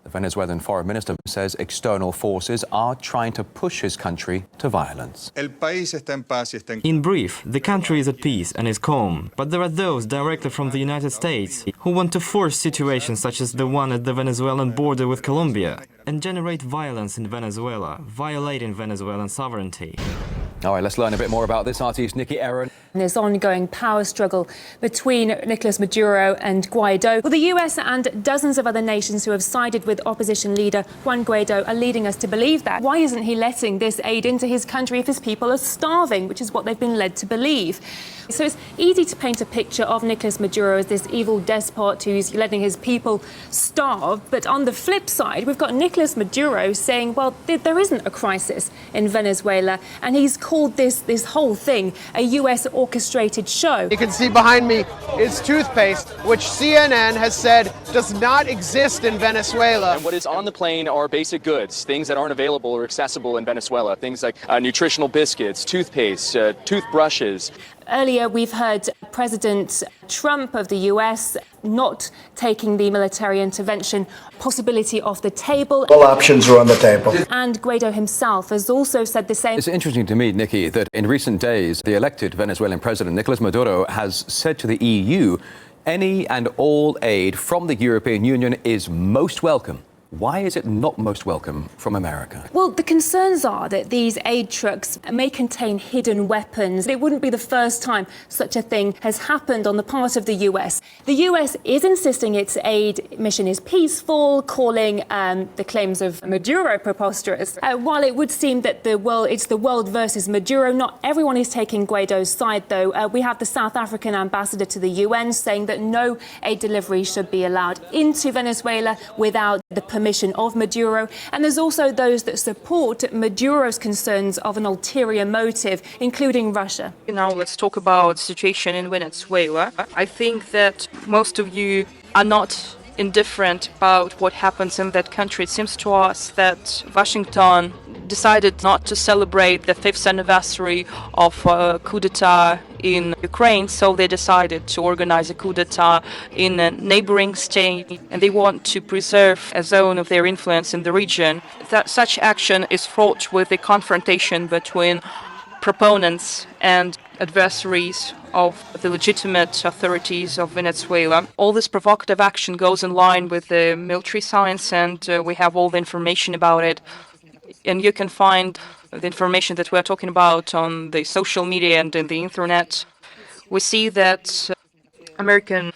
The Venezuelan foreign minister says external forces are trying to push his country to violence. In brief, the country is at peace and is calm, but there are those directly from the United States who want to force situations such as the one at the Venezuelan border with Colombia and generate violence in Venezuela, violating Venezuelan sovereignty. All right, let's learn a bit more about this. RT's Nikki Aaron. This ongoing power struggle between Nicolas Maduro and Guaido. Well, the US and dozens of other nations who have sided with opposition leader Juan Guaido are leading us to believe that. Why isn't he letting this aid into his country if his people are starving, which is what they've been led to believe? So it's easy to paint a picture of Nicolas Maduro as this evil despot who's letting his people starve. But on the flip side, we've got Nicolas Maduro saying, well, there isn't a crisis in Venezuela, and he's called this whole thing a US orchestrated show. You can see behind me is toothpaste, which CNN has said does not exist in Venezuela. And what is on the plane are basic goods, things that aren't available or accessible in Venezuela, things like nutritional biscuits, toothpaste, toothbrushes. Earlier, we've heard President Trump of the US not taking the military intervention possibility off the table. All options are on the table. And Guaido himself has also said the same. It's interesting to me, Nikki, that in recent days, the elected Venezuelan president, Nicolas Maduro, has said to the EU, any and all aid from the European Union is most welcome. Why is it not most welcome from America? Well, the concerns are that these aid trucks may contain hidden weapons. It wouldn't be the first time such a thing has happened on the part of the US. The US is insisting its aid mission is peaceful, calling the claims of Maduro preposterous. While it would seem that it's the world versus Maduro, not everyone is taking Guaido's side, though. We have the South African ambassador to the UN saying that no aid delivery should be allowed into Venezuela without the permission of Maduro. And there's also those that support Maduro's concerns of an ulterior motive, including Russia. Now let's talk about the situation in Venezuela. I think that most of you are not indifferent about what happens in that country. It seems to us that Washington decided not to celebrate the 5th anniversary of a coup d'etat in Ukraine, so they decided to organize a coup d'etat in a neighboring state, and they want to preserve a zone of their influence in the region. That such action is fraught with a confrontation between proponents and adversaries of the legitimate authorities of Venezuela. All this provocative action goes in line with the military science, and we have all the information about it. And you can find the information that we're talking about on the social media and in the internet. We see that American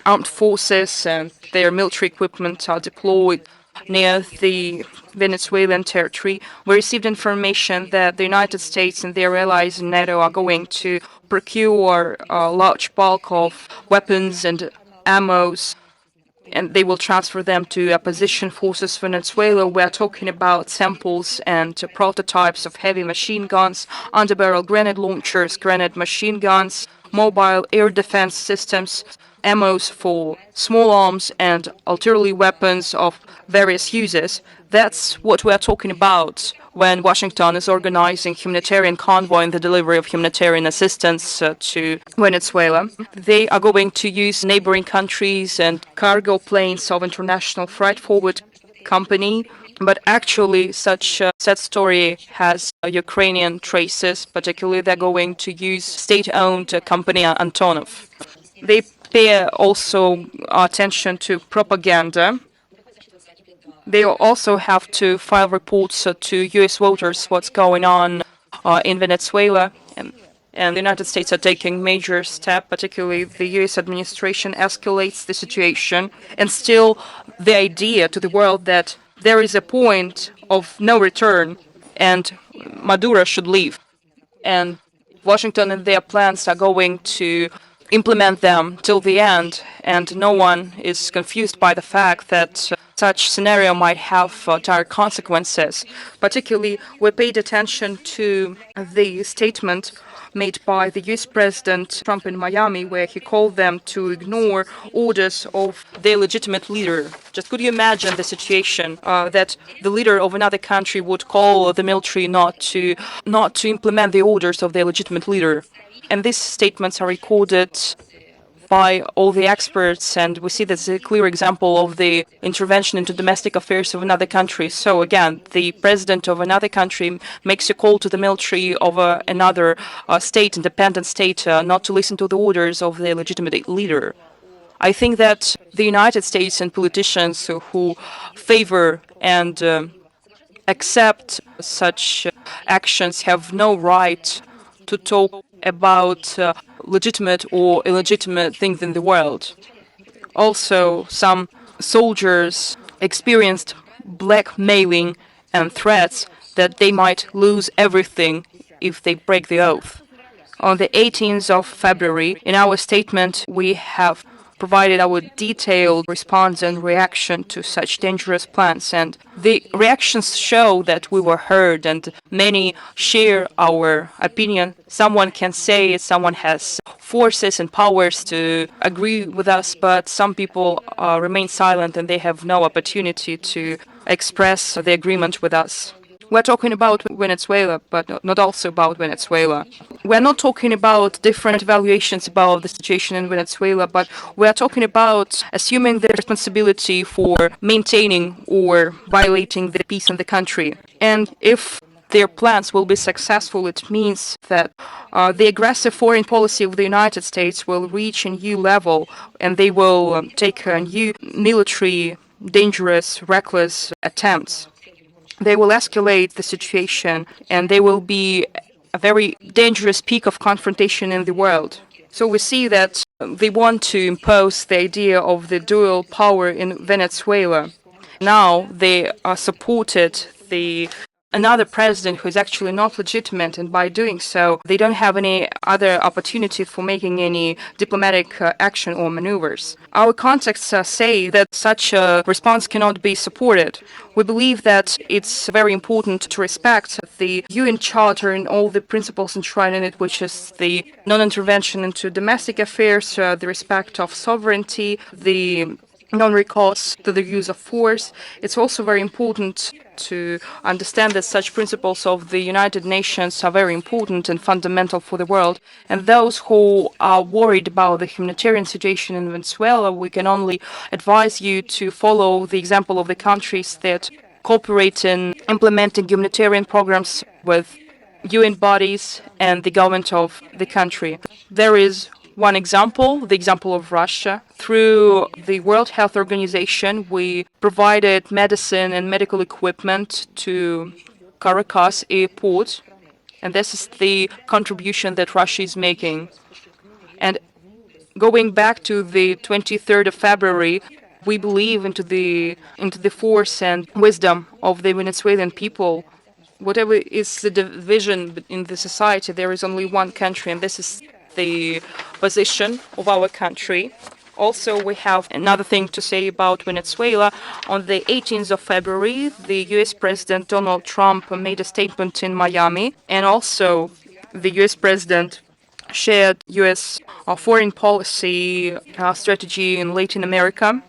armed forces and their military equipment are deployed near the Venezuelan territory. We received information that the United States and their allies in NATO are going to procure a large bulk of weapons and ammos, and they will transfer them to opposition forces Venezuela. We're talking about samples and prototypes of heavy machine guns, underbarrel grenade launchers, grenade machine guns, mobile air defense systems, ammos for small arms, and artillery weapons of various uses. That's what we're talking about when Washington is organizing humanitarian convoy and the delivery of humanitarian assistance to Venezuela. They are going to use neighboring countries and cargo planes of International Freight Forward Company. But actually, such a sad story has Ukrainian traces. Particularly, they're going to use state-owned company Antonov. They pay also attention to propaganda. They also have to file reports to U.S. voters what's going on in Venezuela. And the United States are taking major steps, particularly the U.S. administration escalates the situation. And still the idea to the world that there is a point of no return and Maduro should leave. And Washington and their plans are going to implement them till the end, and no one is confused by the fact that such scenario might have dire consequences. Particularly, we paid attention to the statement made by the US President Trump in Miami, where he called them to ignore orders of their legitimate leader. Just could you imagine the situation that the leader of another country would call the military not to implement the orders of their legitimate leader? And these statements are recorded by all the experts, and we see that's a clear example of the intervention into domestic affairs of another country. So again, the president of another country makes a call to the military of another state, independent state, not to listen to the orders of the legitimate leader. I think that the United States and politicians who favor and accept such actions have no right to talk about legitimate or illegitimate things in the world. Also, some soldiers experienced blackmailing and threats that they might lose everything if they break the oath. On the 18th of February, in our statement, we have provided our detailed response and reaction to such dangerous plans. And the reactions show that we were heard, and many share our opinion. Someone can say someone has forces and powers to agree with us, but some people remain silent and they have no opportunity to express the agreement with us. We're talking about Venezuela, but not also about Venezuela. We're not talking about different evaluations about the situation in Venezuela, but we're talking about assuming the responsibility for maintaining or violating the peace in the country. And if their plans will be successful, it means that the aggressive foreign policy of the United States will reach a new level, and they will take new military, dangerous, reckless attempts. They will escalate the situation, and they will be a very dangerous peak of confrontation in the world. So we see that they want to impose the idea of the dual power in Venezuela. Now they are supported another president who is actually not legitimate, and by doing so, they don't have any other opportunity for making any diplomatic action or maneuvers. Our contexts say that such a response cannot be supported. We believe that it's very important to respect the UN Charter and all the principles enshrined in it, which is the non-intervention into domestic affairs, the respect of sovereignty, the non-recourse to the use of force. It's also very important to understand that such principles of the United Nations are very important and fundamental for the world. And those who are worried about the humanitarian situation in Venezuela, we can only advise you to follow the example of the countries that cooperate in implementing humanitarian programs with UN bodies and the government of the country. There is one example, the example of Russia. Through the World Health Organization, we provided medicine and medical equipment to Caracas airport, and this is the contribution that Russia is making. And going back to the 23rd of February, we believe into the force and wisdom of the Venezuelan people. Whatever is the division in the society, there is only one country, and this is the position of our country. Also, we have another thing to say about Venezuela. On the 18th of February, the US President Donald Trump made a statement in Miami, and also the US President shared US foreign policy strategy in Latin America.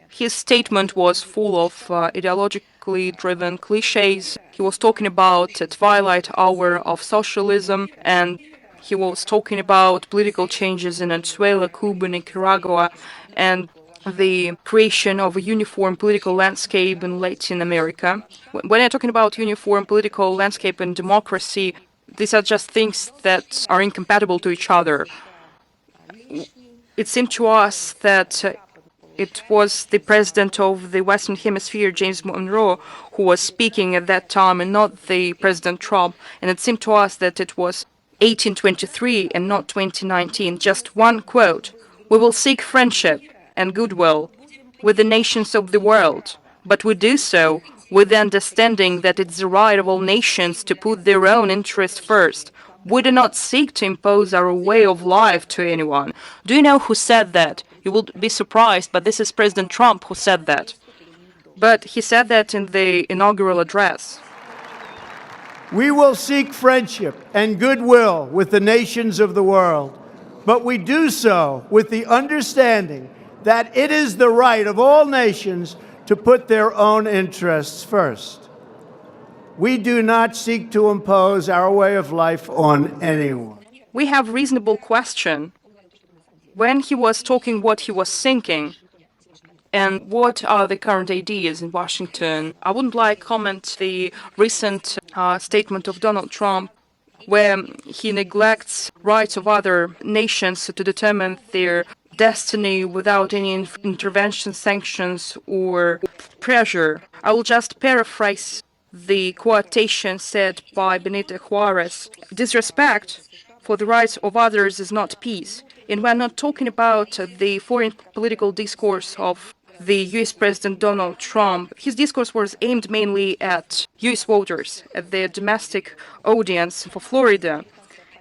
His statement was full of ideologically driven cliches. He was talking about the twilight hour of socialism, and he was talking about political changes in Venezuela, Cuba, Nicaragua, and the creation of a uniform political landscape in Latin America. When I'm talking about uniform political landscape and democracy, these are just things that are incompatible to each other. It seemed to us that it was the president of the Western Hemisphere, James Monroe, who was speaking at that time, and not the President Trump. And it seemed to us that it was 1823 and not 2019. Just one quote: "We will seek friendship and goodwill with the nations of the world, but we do so with the understanding that it's the right of all nations to put their own interests first. We do not seek to impose our way of life to anyone." Do you know who said that? You will be surprised, but this is President Trump who said that. But he said that in the inaugural address. We will seek friendship and goodwill with the nations of the world, but we do so with the understanding that it is the right of all nations to put their own interests first. We do not seek to impose our way of life on anyone. We have reasonable question. when he was talking what he was thinking and what are the current ideas in Washington, I wouldn't like comment the recent statement of Donald Trump where he neglects rights of other nations to determine their destiny without any intervention, sanctions, or pressure. I will just paraphrase the quotation said by Benito Juarez: disrespect for the rights of others is not peace. And we're not talking about the foreign political discourse of the US President Donald Trump. His discourse was aimed mainly at US voters, at their domestic audience for Florida,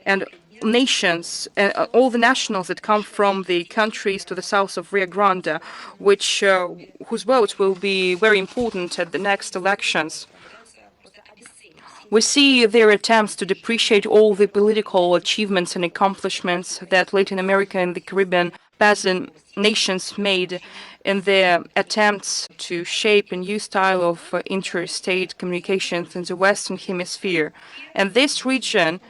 and nations, all the nationals that come from the countries to the south of Rio Grande, whose votes will be very important at the next elections. We see their attempts to depreciate all the political achievements and accomplishments that Latin America and the Caribbean basin nations made in their attempts to shape a new style of interstate communications in the Western Hemisphere. And this region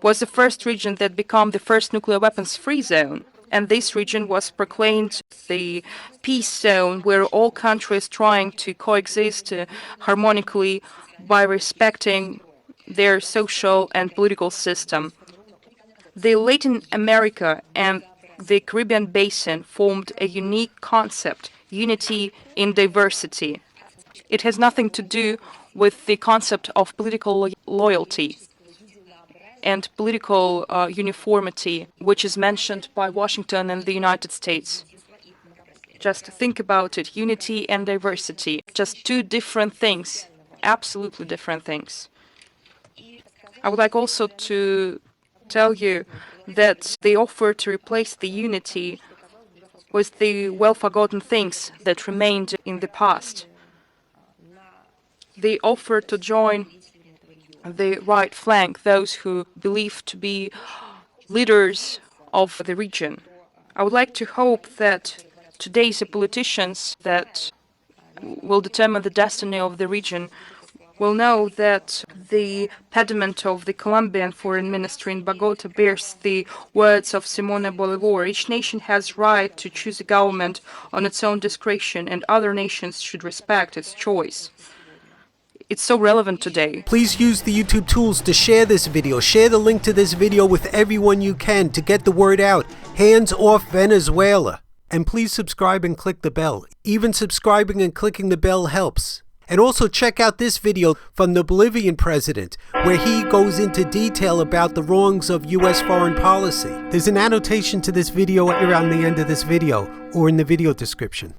was the first region that became the first nuclear weapons-free zone. And this region was proclaimed the peace zone where all countries trying to coexist harmonically by respecting their social and political system. The Latin America and the Caribbean basin formed a unique concept, unity in diversity. It has nothing to do with the concept of political loyalty and political uniformity, which is mentioned by Washington and the United States. Just think about it, unity and diversity, just two different things, absolutely different things. I would like also to tell you that the offer to replace the unity with the well-forgotten things that remained in the past. The offer to join the right flank, those who believe to be leaders of the region. I would like to hope that today's politicians that will determine the destiny of the region will know that the pediment of the Colombian foreign ministry in Bogota bears the words of Simón Bolívar: each nation has right to choose a government on its own discretion, and other nations should respect its choice. It's so relevant today. Please use the YouTube tools to share this video. Share the link to this video with everyone you can to get the word out. Hands off Venezuela. And please subscribe and click the bell. Even subscribing and clicking the bell helps. And also check out this video from the Bolivian president, where he goes into detail about the wrongs of US foreign policy. There's an annotation to this video around the end of this video or in the video description.